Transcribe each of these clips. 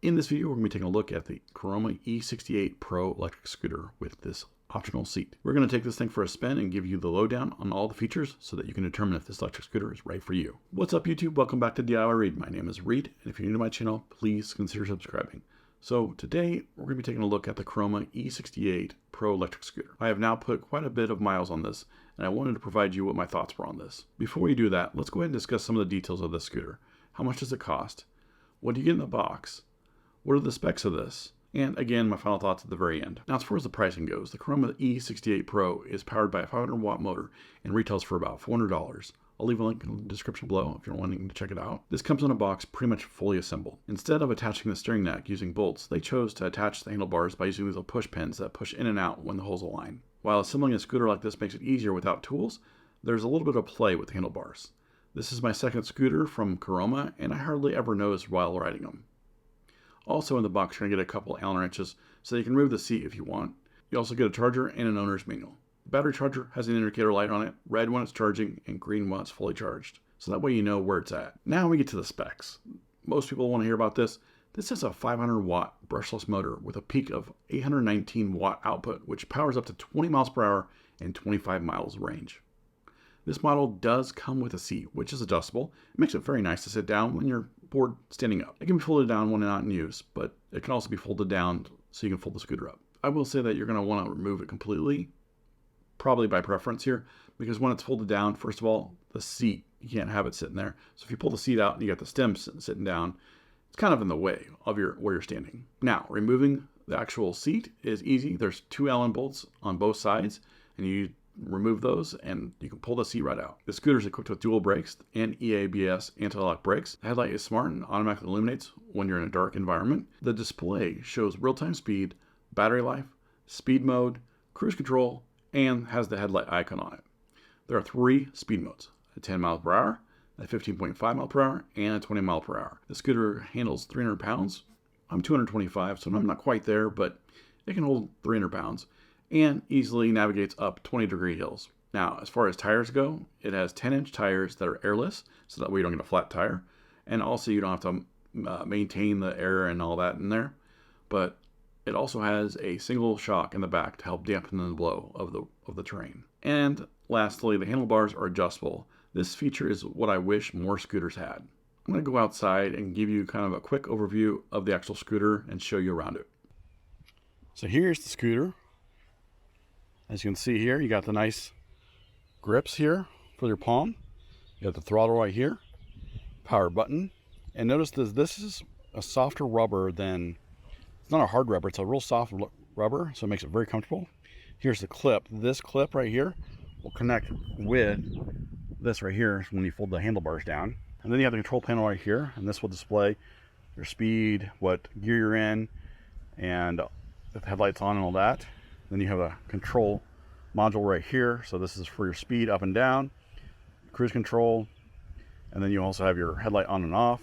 In this video, we're going to be taking a look at the Kuroma E68 Pro electric scooter with this optional seat. We're going to take this thing for a spin and give you the lowdown on all the features so that you can determine if this electric scooter is right for you. What's up, YouTube? Welcome back to DIY Reed. My name is Reed, and if you're new to my channel, please consider subscribing. So today, we're going to be taking a look at the Kuroma E68 Pro electric scooter. I have now put quite a bit of miles on this, and I wanted to provide you what my thoughts were on this. Before we do that, let's go ahead and discuss some of the details of this scooter. How much does it cost? What do you get in the box? What are the specs of this? And again, my final thoughts at the very end. Now, as far as the pricing goes, the Kuroma E68 Pro is powered by a 500-watt motor and retails for about $400. I'll leave a link in the description below if you're wanting to check it out. This comes in a box pretty much fully assembled. Instead of attaching the steering neck using bolts, they chose to attach the handlebars by using these little push pins that push in and out when the holes align. While assembling a scooter like this makes it easier without tools, there's a little bit of play with the handlebars. This is my second scooter from Kuroma, and I hardly ever noticed while riding them. Also in the box, you're going to get a couple Allen wrenches so you can remove the seat if you want. You also get a charger and an owner's manual. The battery charger has an indicator light on it, red when it's charging and green when it's fully charged. So that way you know where it's at. Now we get to the specs. Most people want to hear about this. This is a 500-watt brushless motor with a peak of 819-watt output, which powers up to 20 miles per hour and 25 miles range. This model does come with a seat, which is adjustable. It makes it very nice to sit down when you're bored standing up. It can be folded down when not in use, but it can also be folded down so you can fold the scooter up. I will say that you're going to want to remove it completely, probably by preference here, because when it's folded down, first of all, the seat, you can't have it sitting there. So if you pull the seat out and you got the stem sitting down, it's kind of in the way of where you're standing. Now, removing the actual seat is easy. There's two Allen bolts on both sides, and you remove those and you can pull the seat right out. The scooter is equipped with dual brakes and EABS anti-lock brakes. The headlight is smart and automatically illuminates when you're in a dark environment. The display shows real-time speed, battery life, speed mode, cruise control, and has the headlight icon on it. There are 3 speed modes: a 10 miles per hour, a 15.5 mile per hour, and a 20 mile per hour. The scooter handles 300 pounds. I'm 225, so I'm not quite there, but it can hold 300 pounds. And easily navigates up 20-degree hills. Now, as far as tires go, it has 10-inch tires that are airless, so that way you don't get a flat tire. And also you don't have to maintain the air and all that in there. But it also has a single shock in the back to help dampen the blow of the terrain. And lastly, the handlebars are adjustable. This feature is what I wish more scooters had. I'm going to go outside and give you kind of a quick overview of the actual scooter and show you around it. So here's the scooter. As you can see here, you got the nice grips here for your palm. You got the throttle right here, power button. And notice this is a softer rubber than, it's not a hard rubber, it's a real soft rubber, so it makes it very comfortable. Here's the clip. This clip right here will connect with this right here when you fold the handlebars down. And then you have the control panel right here, and this will display your speed, what gear you're in, and the headlights on and all that. Then you have a control module right here. So this is for your speed up and down, cruise control. And then you also have your headlight on and off.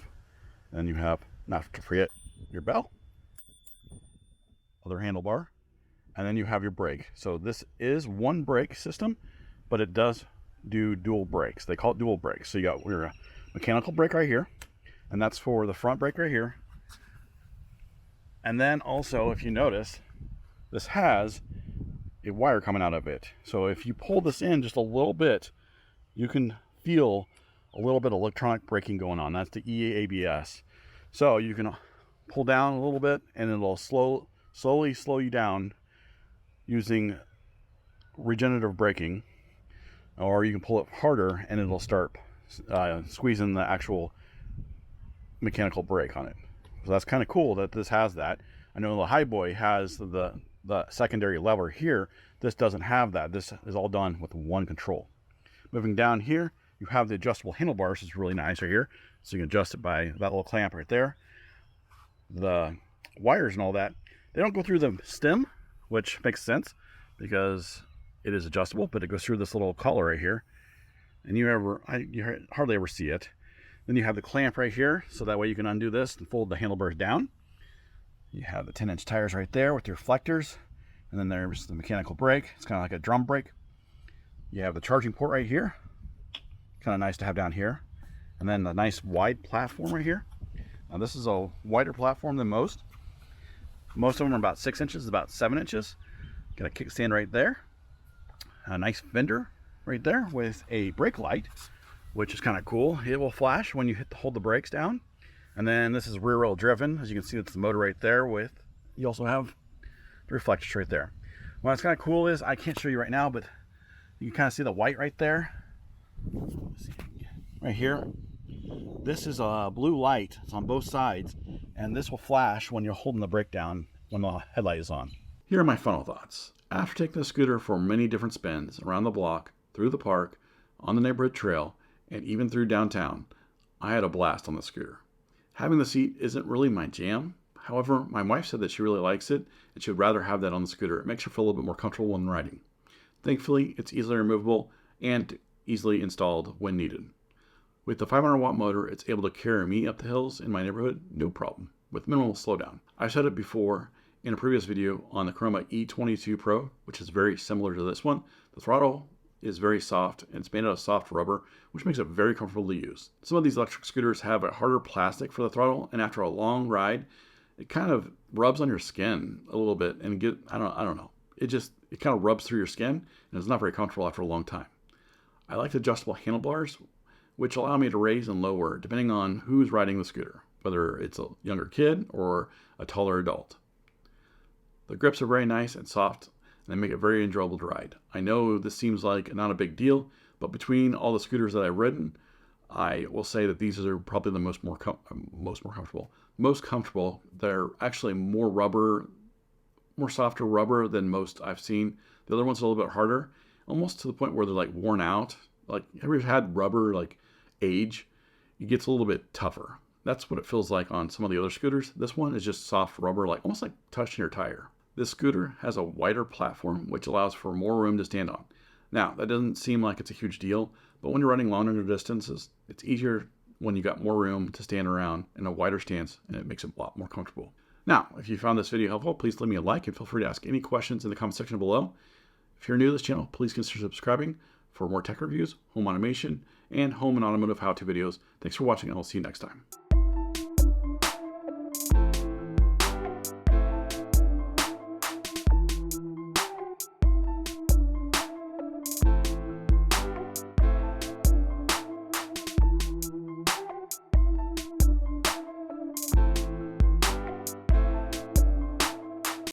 Then you have, not to forget, your bell, other handlebar. And then you have your brake. So this is one brake system, but it does do dual brakes. They call it dual brakes. So you got your mechanical brake right here, and that's for the front brake right here. And then also, if you notice, this has a wire coming out of it. So if you pull this in just a little bit, you can feel a little bit of electronic braking going on. That's the EABS. So you can pull down a little bit and it'll slowly slow you down using regenerative braking, or you can pull it harder and it'll start squeezing the actual mechanical brake on it. So that's kind of cool that this has that. I know the Highboy has the secondary lever here. This doesn't have that. This is all done with one control. Moving down here, you have the adjustable handlebars. It's really nice right here. So you can adjust it by that little clamp right there. The wires and all that, they don't go through the stem, which makes sense because it is adjustable, but it goes through this little collar right here. And you hardly ever see it. Then you have the clamp right here, so that way you can undo this and fold the handlebars down. You have the 10-inch tires right there with your reflectors. And then there's the mechanical brake. It's kind of like a drum brake. You have the charging port right here. Kind of nice to have down here. And then the nice wide platform right here. Now this is a wider platform than most. Most of them are about 6 inches, about 7 inches. Got a kickstand right there. A nice fender right there with a brake light, which is kind of cool. It will flash when you hold the brakes down. And then this is rear wheel driven. As you can see, it's the motor right there with, you also have the reflectors right there. What's kind of cool is, I can't show you right now, but you can kind of see the white right there. Right here. This is a blue light. It's on both sides. And this will flash when you're holding the brake down when the headlight is on. Here are my final thoughts. After taking the scooter for many different spins around the block, through the park, on the neighborhood trail, and even through downtown, I had a blast on the scooter. Having the seat isn't really my jam. However, my wife said that she really likes it and she would rather have that on the scooter. It makes her feel a little bit more comfortable when riding. Thankfully, it's easily removable and easily installed when needed. With the 500 watt motor, it's able to carry me up the hills in my neighborhood, no problem, with minimal slowdown. I've said it before in a previous video on the Kuroma E22 Pro, which is very similar to this one. The throttle is very soft and it's made out of soft rubber, which makes it very comfortable to use. Some of these electric scooters have a harder plastic for the throttle, and after a long ride, it kind of rubs on your skin a little bit and I don't know. It kind of rubs through your skin and it's not very comfortable after a long time. I like the adjustable handlebars, which allow me to raise and lower depending on who's riding the scooter, whether it's a younger kid or a taller adult. The grips are very nice and soft, and they make it very enjoyable to ride. I know this seems like not a big deal, but between all the scooters that I've ridden, I will say that these are probably the most comfortable. They're actually more softer rubber than most I've seen. The other ones are a little bit harder, almost to the point where they're like worn out. Like, have you ever had rubber like age? It gets a little bit tougher. That's what it feels like on some of the other scooters. This one is just soft rubber, like almost like touching your tire. This scooter has a wider platform, which allows for more room to stand on. Now, that doesn't seem like it's a huge deal, but when you're running longer distances, it's easier when you got more room to stand around in a wider stance, and it makes it a lot more comfortable. Now, if you found this video helpful, please leave me a like and feel free to ask any questions in the comment section below. If you're new to this channel, please consider subscribing for more tech reviews, home automation, and home and automotive how-to videos. Thanks for watching, and I'll see you next time.